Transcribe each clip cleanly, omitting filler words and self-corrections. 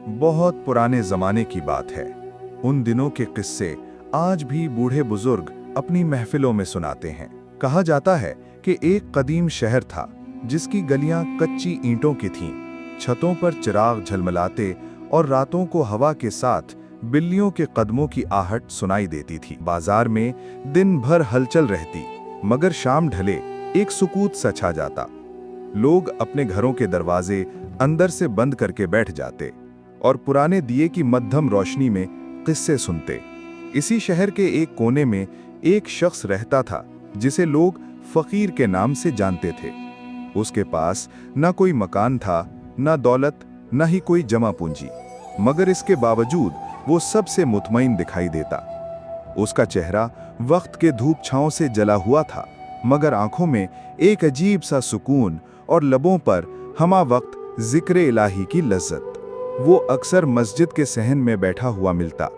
बहुत पुराने जमाने की बात है। उन दिनों के किस्से आज भी बूढ़े बुजुर्ग अपनी महफिलों में सुनाते हैं। कहा जाता है कि एक कदीम शहर था जिसकी गलियां कच्ची ईंटों की थीं, छतों पर चिराग झलमलाते और रातों को हवा के साथ बिल्लियों के कदमों की आहट सुनाई देती थी। बाजार में दिन भर हलचल रहती, मगर शाम ढले एक सुकूत सा छा जाता। लोग अपने घरों के दरवाजे अंदर से बंद करके बैठ जाते और पुराने दिए की मध्यम रोशनी में किस्से सुनते। इसी शहर के एक कोने में एक शख्स रहता था जिसे लोग फकीर के नाम से जानते थे। उसके पास न कोई मकान था, न दौलत, न ही कोई जमा पूंजी, मगर इसके बावजूद वो सबसे मुतमईन दिखाई देता। उसका चेहरा वक्त के धूप छांव से जला हुआ था, मगर आंखों में एक अजीब सा सुकून और लबों पर हमा वक्त जिक्र इलाही की लज्जत। वो अक्सर मस्जिद के सहन में बैठा हुआ मिलता,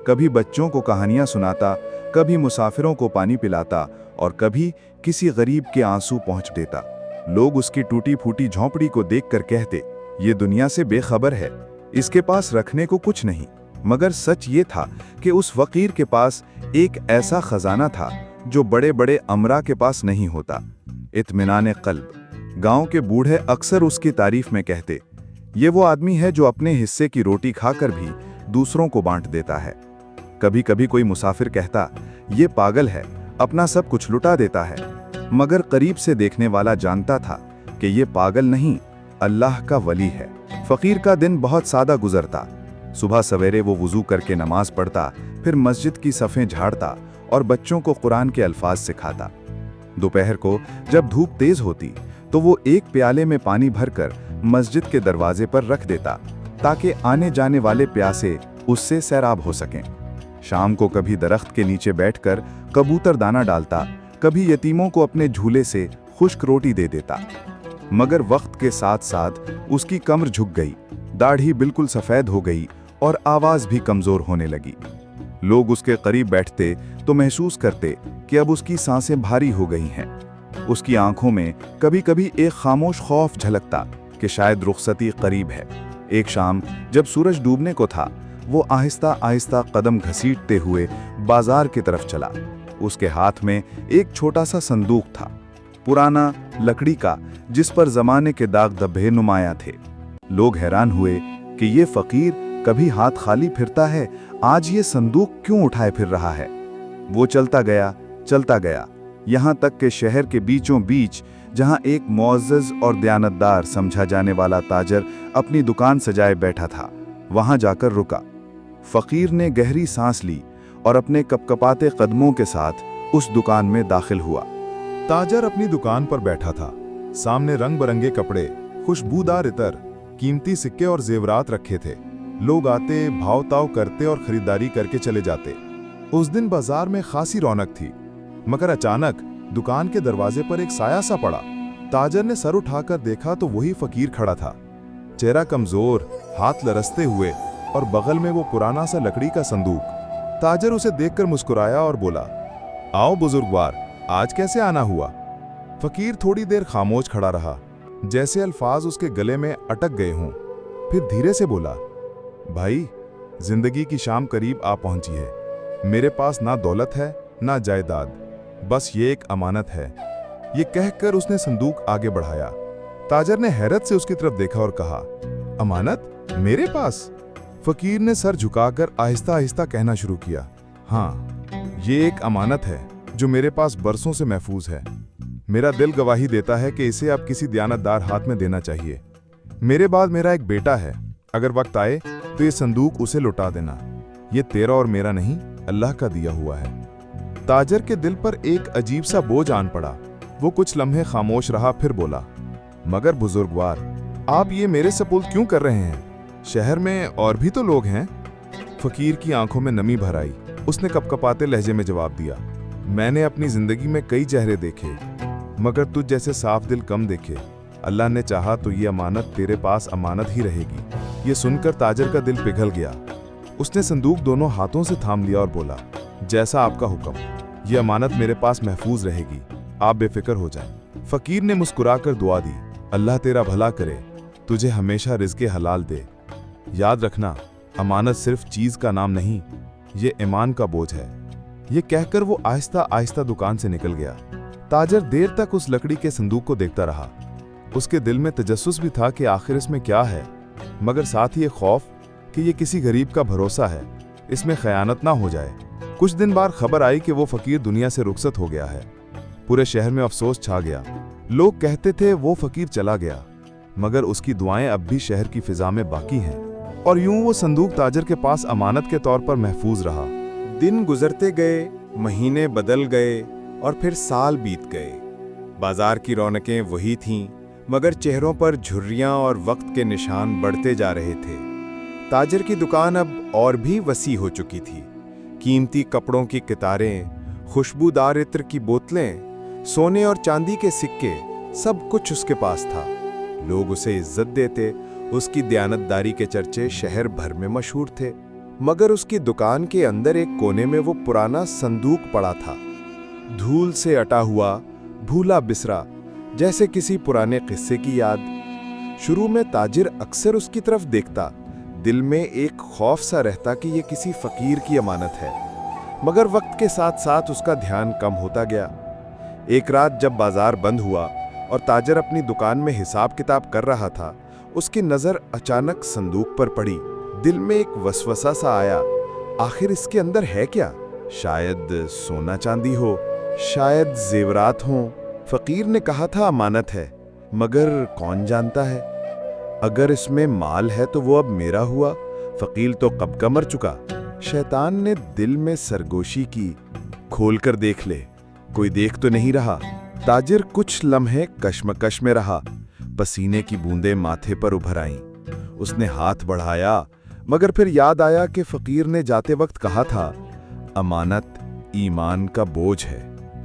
कभी बच्चों को कहानियां सुनाता, कभी मुसाफिरों को पानी पिलाता और कभी किसी गरीब के आंसू पहुंच देता। लोग उसकी टूटी फूटी झोंपड़ी को देखकर कहते, ये दुनिया से बेखबर है, इसके पास रखने को कुछ नहीं। मगर सच ये था कि उस फकीर के पास एक ऐसा खजाना था जो बड़े बड़े अमरा के पास नहीं होता, इत्मीनान क़ल्ब। गांव के बूढ़े अक्सर उसकी तारीफ में कहते, ये वो आदमी है जो अपने हिस्से की रोटी खाकर भी दूसरों को बांट देता है। कभी कभी कोई मुसाफिर कहता, ये पागल है, अपना सब कुछ लुटा देता है। मगर करीब से देखने वाला जानता था कि ये पागल नहीं, अल्लाह का वली है। फकीर का दिन बहुत सादा गुजरता। सुबह सवेरे वो वुजू करके नमाज पढ़ता, फिर मस्जिद की सफ़ें झाड़ता और बच्चों को कुरान के अल्फाज सिखाता। दोपहर को जब धूप तेज होती तो वो एक प्याले में पानी भरकर मस्जिद के दरवाजे पर रख देता ताकि आने जाने वाले प्यासे उससे सैराब हो सकें। शाम को कभी दरख्त के नीचे बैठकर कबूतर दाना डालता, कभी यतीमों को अपने झूले से खुश्क रोटी दे देता। मगर वक्त के साथ साथ उसकी कमर झुक गई, दाढ़ी बिल्कुल सफ़ेद हो गई और आवाज़ भी कमज़ोर होने लगी। लोग उसके करीब बैठते तो महसूस करते कि अब उसकी सांसें भारी हो गई हैं। उसकी आंखों में कभी कभी एक खामोश खौफ झलकता कि शायद रुखसती करीब है। एक शाम जब सूरज डूबने को था, वो आहिस्ता आहिस्ता कदम घसीटते हुए बाजार की तरफ चला। उसके हाथ में एक छोटा सा संदूक था, पुराना, लकड़ी का, जिस पर जमाने के दाग धब्बे नुमाया थे। लोग हैरान हुए कि ये फकीर कभी हाथ खाली फिरता है, आज ये संदूक क्यों उठाए फिर रहा है। वो चलता गया, यहाँ तक कि शहर के बीचों बीच, जहाँ एक मुअज़्ज़ज़ और दयानतदार समझा जाने वाला ताजर अपनी दुकान सजाए बैठा था, वहाँ जाकर रुका। फकीर ने गहरी सांस ली और अपने कपकपाते कदमों के साथ उस दुकान में दाखिल हुआ। ताजर अपनी दुकान पर बैठा था। सामने रंग बिरंगे कपड़े, खुशबूदार इतर, कीमती सिक्के और जेवरात रखे थे। लोग आते, भाव ताव करते और खरीदारी करके चले जाते। उस दिन बाजार में खासी रौनक थी, मगर अचानक दुकान के दरवाजे पर एक साया सा पड़ा। ताजर ने सर उठाकर देखा तो वही फकीर खड़ा था, चेहरा कमजोर, हाथ लरसते हुए और बगल में वो पुराना सा लकड़ी का संदूक। ताजर उसे देखकर मुस्कुराया और बोला, आओ बुजुर्गवार, आज कैसे आना हुआ। फकीर थोड़ी देर खामोश खड़ा रहा, जैसे अल्फाज उसके गले में अटक गए हों। फिर धीरे से बोला, भाई, जिंदगी की शाम करीब आ पहुंची है। मेरे पास ना दौलत है ना जायदाद, बस ये एक अमानत है। ये कहकर उसने संदूक आगे बढ़ाया। ताजर ने हैरत से उसकी तरफ देखा और कहा, अमानत मेरे पास? फकीर ने सर झुकाकर आहिस्ता आहिस्ता कहना शुरू किया, हाँ, ये एक अमानत है जो मेरे पास बरसों से महफूज है। मेरा दिल गवाही देता है कि इसे अब किसी दयानतदार हाथ में देना चाहिए। मेरे बाद मेरा एक बेटा है, अगर वक्त आए तो ये संदूक उसे लौटा देना। ये तेरा और मेरा नहीं, अल्लाह का दिया हुआ है। ताजर के दिल पर एक अजीब सा बोझ आन पड़ा। वो कुछ लम्हे खामोश रहा, फिर बोला, मगर बुजुर्गवार, आप ये मेरे सपुर्द क्यों कर रहे हैं? शहर में और भी तो लोग हैं। फकीर की आंखों में नमी भर आई। उसने कपकपाते लहजे में जवाब दिया, मैंने अपनी जिंदगी में कई चेहरे देखे, मगर तुझ जैसे साफ दिल कम देखे। अल्लाह ने चाहा तो ये अमानत तेरे पास अमानत ही रहेगी। ये सुनकर ताजर का दिल पिघल गया। उसने संदूक दोनों हाथों से थाम लिया और बोला, जैसा आपका हुक्म, ये अमानत मेरे पास महफूज रहेगी, आप बेफिक्र हो जाएं। फकीर ने मुस्कुराकर दुआ दी, अल्लाह तेरा भला करे, तुझे हमेशा रिज़्क़े हलाल दे। याद रखना, अमानत सिर्फ चीज का नाम नहीं, ये ईमान का बोझ है। ये कहकर वो आहिस्ता आहिस्ता दुकान से निकल गया। ताजर देर तक उस लकड़ी के संदूक को देखता रहा। उसके दिल में तजस्सुस भी था कि आखिर इसमें क्या है, मगर साथ ही एक खौफ कि ये किसी गरीब का भरोसा है, इसमें खयानत ना हो जाए। कुछ दिन बाद खबर आई कि वो फकीर दुनिया से रुखसत हो गया है। पूरे शहर में अफसोस छा गया। लोग कहते थे वो फकीर चला गया, मगर उसकी दुआएं अब भी शहर की फिजा में बाकी हैं। और यूं वो संदूक ताजर के पास अमानत के तौर पर महफूज रहा। दिन गुजरते गए, महीने बदल गए और फिर साल बीत गए। बाजार की रौनकें वही थीं, मगर चेहरों पर झुर्रियां और वक्त के निशान बढ़ते जा रहे थे। ताजर की दुकान अब और भी वसी हो चुकी थी। कीमती कपड़ों की कितारें, खुशबूदार इत्र की बोतलें, सोने और चांदी के सिक्के, सब कुछ उसके पास था। लोग उसे इज्जत देते, उसकी दयानतदारी के चर्चे शहर भर में मशहूर थे। मगर उसकी दुकान के अंदर एक कोने में वो पुराना संदूक पड़ा था, धूल से अटा हुआ, भूला बिसरा, जैसे किसी पुराने किस्से की याद। शुरू में ताजिर अक्सर उसकी तरफ देखता, दिल में एक खौफ सा रहता कि ये किसी फकीर की अमानत है। मगर वक्त के साथ साथ उसका ध्यान कम होता गया। एक रात जब बाजार बंद हुआ और ताजिर अपनी दुकान में हिसाब किताब कर रहा था, उसकी नजर अचानक संदूक पर पड़ी। दिल में एक वसवसा सा आया, आखिर इसके अंदर है क्या? शायद सोना चांदी हो, शायद जेवरात हों। फकीर ने कहा था अमानत है, मगर कौन जानता है, अगर इसमें माल है तो वो अब मेरा हुआ, फकीर तो कब का मर चुका। शैतान ने दिल में सरगोशी की, खोल कर देख ले, कोई देख तो नहीं रहा। ताजिर कुछ लम्हे कश्मकश में रहा, पसीने की बूंदें माथे पर उभर आईं। उसने हाथ बढ़ाया, मगर फिर याद आया कि फकीर ने जाते वक्त कहा था, अमानत ईमान का बोझ है।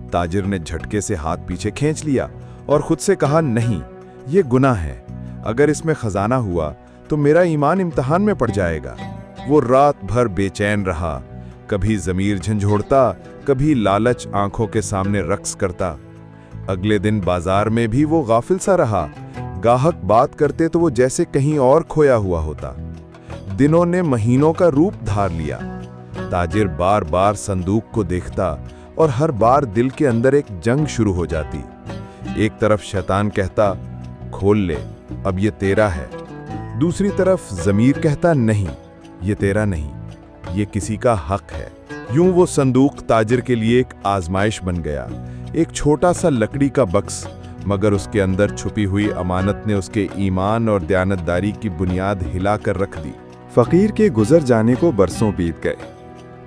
ताजिर ने झटके से हाथ पीछे खींच लिया और खुद से कहा, नहीं, ये गुनाह है। अगर इसमें खजाना हुआ तो मेरा ईमान इम्तिहान में पड़ जाएगा। वो रात भर बेचैन रहा, कभी ज़मीर झंझोड़ता, कभी लालच आंखों के सामने रक्स करता। अगले दिन बाजार में भी वो गाफिल सा रहा। गाहक बात करते तो वो जैसे कहीं और खोया हुआ होता। दिनों ने महीनों का रूप धार लिया। ताजिर बार बार संदूक को देखता और हर बार दिल के अंदर एक जंग शुरू हो जाती। एक तरफ शैतान कहता, खोल ले, अब ये तेरा है। दूसरी तरफ ज़मीर कहता, नहीं, ये तेरा नहीं, ये किसी का हक है। यूं वो संदूक ताजिर के लिए एक आजमाइश बन गया, एक छोटा सा लकड़ी का बक्स, मगर उसके अंदर छुपी हुई अमानत ने उसके ईमान और दयानतदारी की बुनियाद हिलाकर रख दी। फकीर के गुजर जाने को बरसों बीत गए।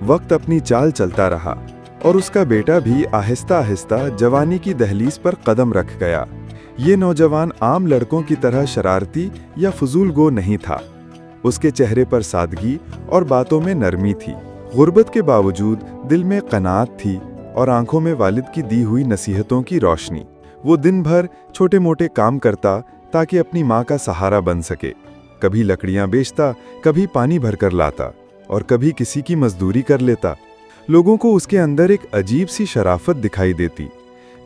वक्त अपनी चाल चलता रहा और उसका बेटा भी आहिस्ता आहिस्ता जवानी की दहलीज पर कदम रख गया। ये नौजवान आम लड़कों की तरह शरारती या फजूलगो नहीं था। उसके चेहरे पर सादगी और बातों में नरमी थी। गुर्बत के बावजूद दिल में कनात थी और आंखों में वालिद की दी हुई नसीहतों की रोशनी। वो दिन भर छोटे मोटे काम करता ताकि अपनी माँ का सहारा बन सके। कभी लकड़ियाँ बेचता, कभी पानी भरकर लाता और कभी किसी की मजदूरी कर लेता। लोगों को उसके अंदर एक अजीब सी शराफत दिखाई देती,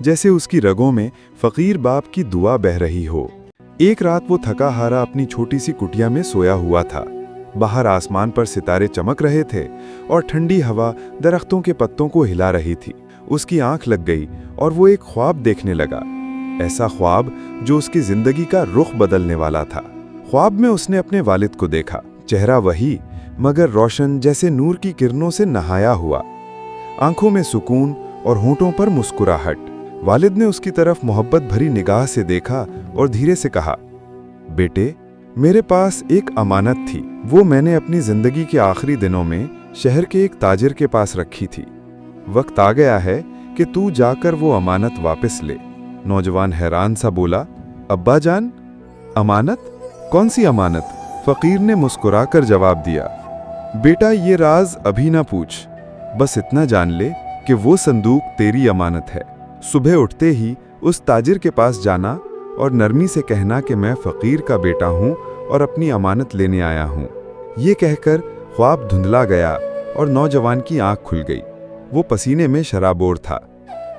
जैसे उसकी रगों में फकीर बाप की दुआ बह रही हो। एक रात वो थका हारा अपनी छोटी सी कुटिया में सोया हुआ था। बाहर आसमान पर सितारे चमक रहे थे और ठंडी हवा दरख्तों के पत्तों को हिला रही थी। उसकी आंख लग गई और वो एक ख्वाब देखने लगा, ऐसा ख्वाब जो उसकी जिंदगी का रुख बदलने वाला था। ख्वाब में उसने अपने वालिद को देखा, चेहरा वही मगर रोशन, जैसे नूर की किरणों से नहाया हुआ। आंखों में सुकून और होंठों पर मुस्कुराहट। वालिद ने उसकी तरफ मोहब्बत भरी निगाह से देखा और धीरे से कहा, बेटे, मेरे पास एक अमानत थी, वो मैंने अपनी जिंदगी के आखिरी दिनों में शहर के एक ताजिर के पास रखी थी। वक्त आ गया है कि तू जाकर वो अमानत वापस ले। नौजवान हैरान सा बोला, अब्बा जान, अमानत? कौन सी अमानत? फकीर ने मुस्कुराकर जवाब दिया, बेटा, ये राज अभी ना पूछ, बस इतना जान ले कि वो संदूक तेरी अमानत है। सुबह उठते ही उस ताजिर के पास जाना और नरमी से कहना कि मैं फकीर का बेटा हूँ और अपनी अमानत लेने आया हूँ। ये कहकर ख्वाब धुंधला गया और नौजवान की आंख खुल गई। वो पसीने में शराबोर था,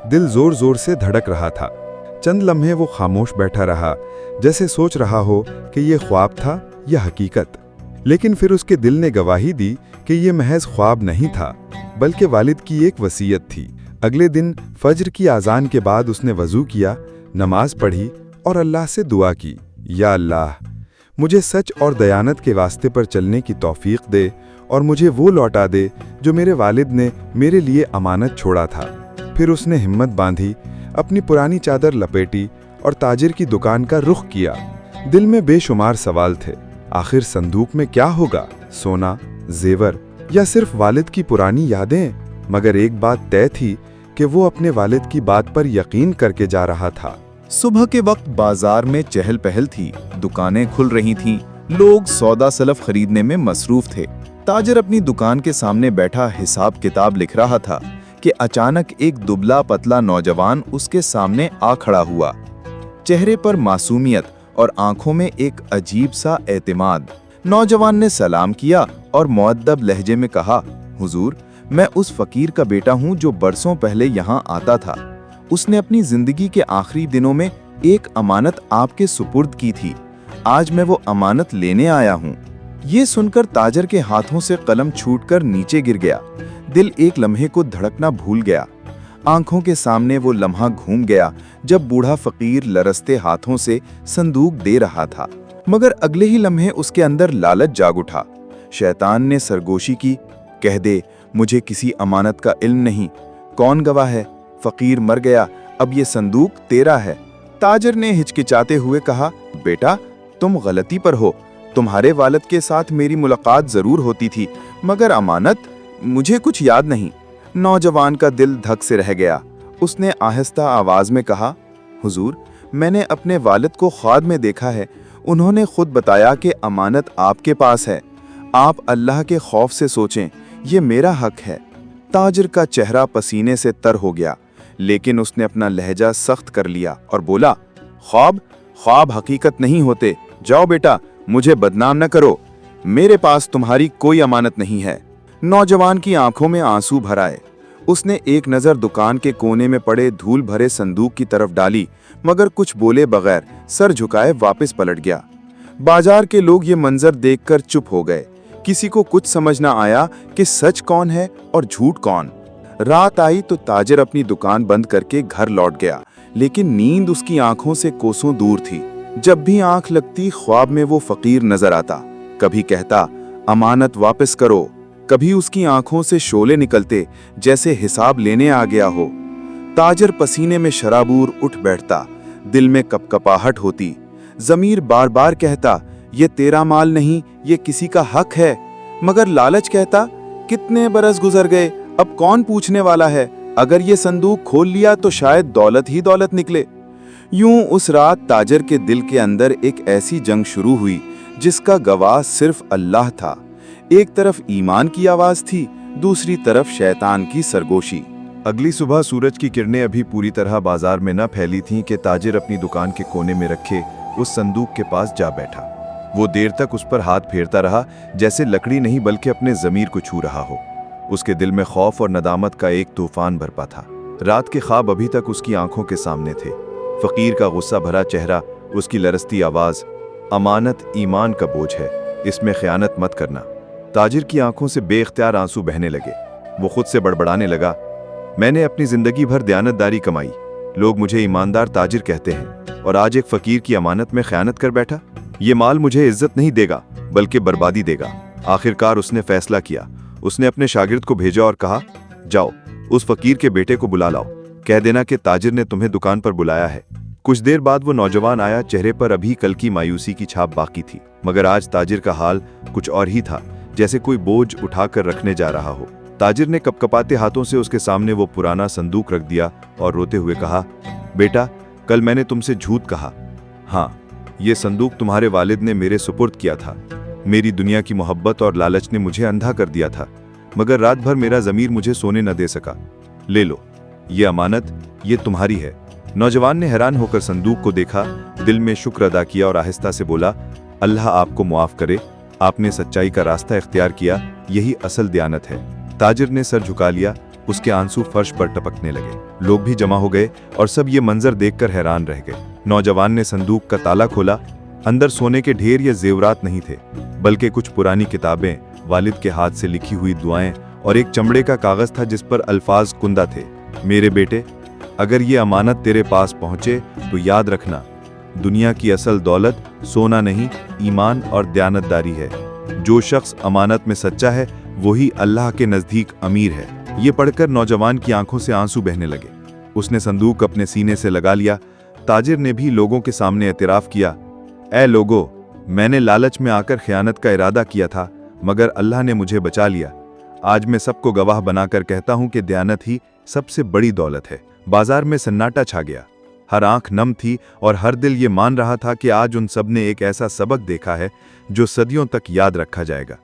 दिल जोर जोर से धड़क रहा था। चंद लम्हे वो खामोश बैठा रहा, जैसे सोच रहा हो कि ये ख्वाब था या हकीकत। लेकिन फिर उसके दिल ने गवाही दी कि ये महज ख्वाब नहीं था, बल्कि वालिद की एक वसीयत थी। अगले दिन फज्र की आज़ान के बाद उसने वज़ू किया, नमाज पढ़ी और अल्लाह से दुआ की, या अल्लाह, मुझे सच और दयानत के वास्ते पर चलने की तौफीक दे और मुझे वो लौटा दे जो मेरे वालिद ने मेरे लिए अमानत छोड़ा था। फिर उसने हिम्मत बांधी, अपनी पुरानी चादर लपेटी और ताजिर की दुकान का रुख किया। दिल में बेशुमार सवाल थे। आखिर संदूक में क्या होगा? सोना, जेवर या सिर्फ वालिद की पुरानी यादें? मगर एक बात तय थी कि वो अपने वालिद की बात पर यकीन करके जा रहा था। सुबह के वक्त बाजार में चहल पहल थी, दुकानें खुल रही थीं, लोग सौदा सलफ खरीदने में मसरूफ थे। ताजिर अपनी दुकान के सामने बैठा हिसाब किताब लिख रहा था कि अचानक एक दुबला पतला नौजवान उसके सामने आ खड़ा हुआ। चेहरे पर मासूमियत और आंखों में एक अजीब सा एतमाद। नौजवान ने सलाम किया और मुअद्दब लहजे में कहा, हुजूर, मैं उस फकीर का बेटा हूं जो बरसों पहले यहाँ आता था। उसने अपनी जिंदगी के आखिरी दिनों में एक अमानत आपके सुपुर्द की थी। आज मैं वो अमानत लेने आया हूँ। ये सुनकर ताजर के हाथों से कलम छूटकर नीचे गिर गया। दिल एक लम्हे को धड़कना भूल गया। आंखों के सामने वो लम्हा घूम गया जब बूढ़ा फकीर लरसते हाथों से संदूक दे रहा था। मगर अगले ही लम्हे उसके अंदर लालच जाग उठा। शैतान ने सरगोशी की, कह दे, मुझे किसी अमानत का इल्म नहीं। कौन गवाह है? फकीर मर गया, अब ये संदूक तेरा है। ताजर ने हिचकिचाते हुए कहा, बेटा, तुम गलती पर हो। तुम्हारे वालिद के साथ मेरी मुलाकात जरूर होती थी, मगर अमानत, मुझे कुछ याद नहीं। नौजवान का दिल धक से रह गया। उसने आहिस्ता आवाज में कहा, हुजूर, मैंने अपने वालिद को ख्वाब में देखा है। उन्होंने खुद बताया कि अमानत आपके पास है। आप अल्लाह के खौफ से सोचें, ये मेरा हक है। ताजिर का चेहरा पसीने से तर हो गया, लेकिन उसने अपना लहजा सख्त कर लिया और बोला, ख्वाब हकीकत नहीं होते। जाओ बेटा, मुझे बदनाम न करो। मेरे पास तुम्हारी कोई अमानत नहीं है। नौजवान की आंखों में आंसू भर आए। उसने एक नज़र दुकान के कोने में पड़े धूल भरे संदूक की तरफ डाली, मगर कुछ बोले बगैर सर झुकाए वापस पलट गया। बाजार के लोग ये मंजर देखकर चुप हो गए। किसी को कुछ समझ न आया कि सच कौन है और झूठ कौन। रात आई तो ताजिर अपनी दुकान बंद करके घर लौट गया, लेकिन नींद उसकी आंखों से कोसों दूर थी। जब भी आंख लगती, ख्वाब में वो फकीर नजर आता। कभी कहता, अमानत वापस करो। कभी उसकी आंखों से शोले निकलते, जैसे हिसाब लेने आ गया हो। ताजिर पसीने में शराबूर उठ बैठता, दिल में कपकपाहट होती। ज़मीर बार बार कहता, ये तेरा माल नहीं, ये किसी का हक है। मगर लालच कहता, कितने बरस गुजर गए, अब कौन पूछने वाला है। अगर ये संदूक खोल लिया तो शायद दौलत ही दौलत निकले। यूं उस रात ताजिर के दिल के अंदर एक ऐसी जंग शुरू हुई जिसका गवाह सिर्फ अल्लाह था। एक तरफ ईमान की आवाज थी, दूसरी तरफ शैतान की सरगोशी। अगली सुबह सूरज की किरणें अभी पूरी तरह बाजार में न फैली थीं कि ताजिर अपनी दुकान के कोने में रखे उस संदूक के पास जा बैठा। वो देर तक उस पर हाथ फेरता रहा, जैसे लकड़ी नहीं बल्कि अपने ज़मीर को छू रहा हो। उसके दिल में खौफ और नदामत का एक तूफान बरपा था। रात के ख्वाब अभी तक उसकी आंखों के सामने थे। फकीर का गुस्सा भरा चेहरा, उसकी लरसती आवाज, अमानत ईमान का बोझ है, इसमें खयानत मत करना। ताजिर की आंखों से बेख्तियार आंसू बहने लगे। वो खुद से बड़बड़ाने लगा, मैंने अपनी जिंदगी भर दयानतदारी कमाई, लोग मुझे ईमानदार ताजिर कहते हैं, और आज एक फकीर की अमानत में खयानत कर बैठा। ये माल मुझे इज्जत नहीं देगा बल्कि बर्बादी देगा। आखिरकार उसने फैसला किया। उसने अपने शागिर्द को भेजा और कहा, जाओ उस फकीर के बेटे को बुला लाओ, कह देना कि ताजिर ने तुम्हें दुकान पर बुलाया है। कुछ देर बाद वो नौजवान आया। चेहरे पर अभी कल की मायूसी की छाप बाकी थी, मगर आज ताजिर का हाल कुछ और ही था, जैसे कोई बोझ उठाकर रखने जा रहा हो। ताजिर ने कपकपाते हाथों से उसके सामने वो पुराना संदूक रख दिया और रोते हुए कहा, बेटा, कल मैंने तुमसे झूठ कहा। हाँ, ये संदूक तुम्हारे वालिद ने मेरे सुपुर्द किया था। मेरी दुनिया की मोहब्बत और लालच ने मुझे अंधा कर दिया था, मगर रात भर मेरा ज़मीर मुझे सोने न दे सका। ले लो, ये अमानत, ये तुम्हारी है। नौजवान ने हैरान होकर संदूक को देखा, दिल में शुक्र अदा किया और आहिस्ता से बोला, अल्लाह आपको मुआफ करे, आपने सच्चाई का रास्ता इख्तियार किया, यही असल दयानत है। ताजिर ने सर झुका लिया, उसके आंसू फर्श पर टपकने लगे। लोग भी जमा हो गए और सब ये मंजर देखकर हैरान रह गए। नौजवान ने संदूक का ताला खोला, अंदर सोने के ढेर या जेवरात नहीं थे, बल्कि कुछ पुरानी किताबें, वालिद के हाथ से लिखी हुई दुआएं और एक चमड़े का कागज था जिस पर अल्फाज कुंदा थे, मेरे बेटे, अगर ये अमानत तेरे पास पहुंचे तो याद रखना, दुनिया की असल दौलत सोना नहीं, ईमान और दयानतदारी है। जो शख्स अमानत में सच्चा है वही अल्लाह के नज़दीक अमीर है। ये पढ़कर नौजवान की आंखों से आंसू बहने लगे। उसने संदूक अपने सीने से लगा लिया। ताजिर ने भी लोगों के सामने एतराफ़ किया, ऐ लोगो, मैंने लालच में आकर खयानत का इरादा किया था, मगर अल्लाह ने मुझे बचा लिया। आज मैं सबको गवाह बनाकर कहता हूं कि दयानत ही सबसे बड़ी दौलत है। बाजार में सन्नाटा छा गया। हर आंख नम थी और हर दिल ये मान रहा था कि आज उन सब ने एक ऐसा सबक देखा है जो सदियों तक याद रखा जाएगा।